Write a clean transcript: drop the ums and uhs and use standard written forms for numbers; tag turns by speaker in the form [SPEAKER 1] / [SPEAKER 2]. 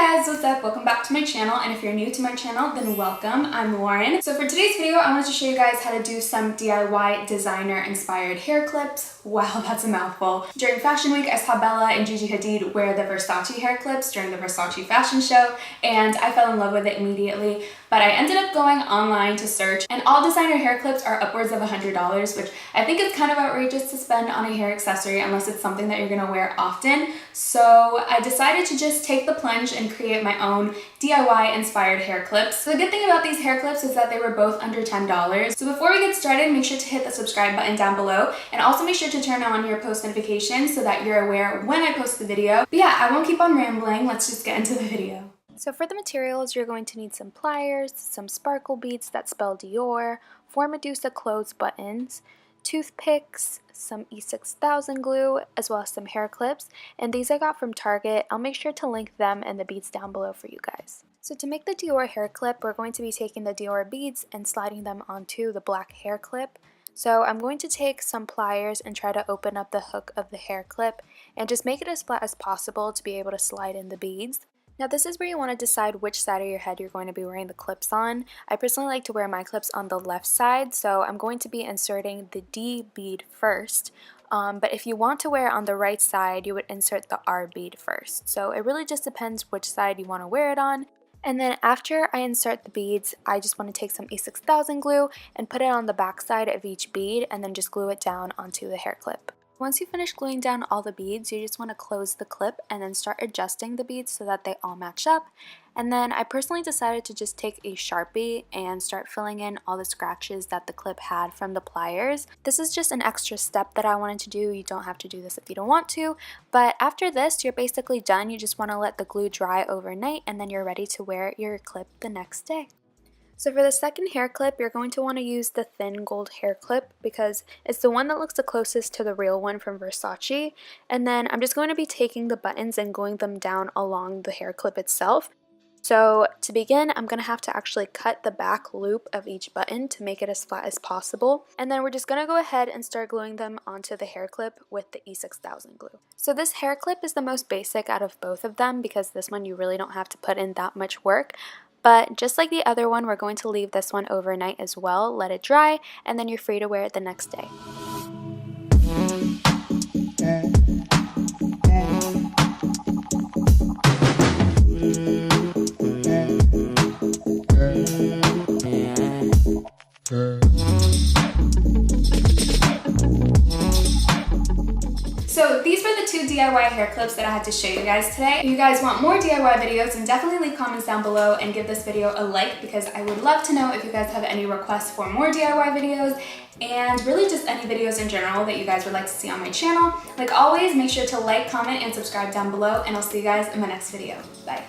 [SPEAKER 1] guys, what's up? Welcome back to my channel, and if you're new to my channel, then welcome. I'm Lauren. So for today's video, I wanted to show you guys how to do some DIY designer inspired hair clips. Wow, that's a mouthful. During Fashion Week, I saw Bella and Gigi Hadid wear the Versace hair clips during the Versace fashion show, and I fell in love with it immediately. But I ended up going online to search, and all designer hair clips are upwards of $100, which I think is kind of outrageous to spend on a hair accessory unless it's something that you're gonna wear often. So I decided to just take the plunge and create my own DIY inspired hair clips. So the good thing about these hair clips is that they were both under $10. So before we get started, make sure to hit the subscribe button down below, and also make sure to turn on your post notifications so that you're aware when I post the video. But yeah, I won't keep on rambling. Let's just get into the video. So for the materials, you're going to need some pliers, some sparkle beads that spell Dior, 4 Medusa clothes buttons, toothpicks, some E6000 glue, as well as some hair clips, and these I got from Target. I'll make sure to link them and the beads down below for you guys. So to make the Dior hair clip, we're going to be taking the Dior beads and sliding them onto the black hair clip. So I'm going to take some pliers and try to open up the hook of the hair clip and just make it as flat as possible to be able to slide in the beads. Now this is where you want to decide which side of your head you're going to be wearing the clips on. I personally like to wear my clips on the left side, so I'm going to be inserting the D bead first. But if you want to wear it on the right side, you would insert the R bead first. So it really just depends which side you want to wear it on. And then after I insert the beads, I just want to take some E6000 glue and put it on the back side of each bead and then just glue it down onto the hair clip. Once you finish gluing down all the beads, you just want to close the clip and then start adjusting the beads so that they all match up. And then I personally decided to just take a Sharpie and start filling in all the scratches that the clip had from the pliers. This is just an extra step that I wanted to do. You don't have to do this if you don't want to. But after this, you're basically done. You just want to let the glue dry overnight and then you're ready to wear your clip the next day. So for the second hair clip, you're going to want to use the thin gold hair clip because it's the one that looks the closest to the real one from Versace. And then I'm just going to be taking the buttons and gluing them down along the hair clip itself. So to begin, I'm going to have to actually cut the back loop of each button to make it as flat as possible. And then we're just going to go ahead and start gluing them onto the hair clip with the E6000 glue. So this hair clip is the most basic out of both of them because this one you really don't have to put in that much work. But just like the other one, we're going to leave this one overnight as well, let it dry, and then you're free to wear it the next day. So these were the 2 DIY hair clips that I had to show you guys today. If you guys want more DIY videos, then definitely leave comments down below and give this video a like because I would love to know if you guys have any requests for more DIY videos and really just any videos in general that you guys would like to see on my channel. Like always, make sure to like, comment, and subscribe down below, and I'll see you guys in my next video. Bye.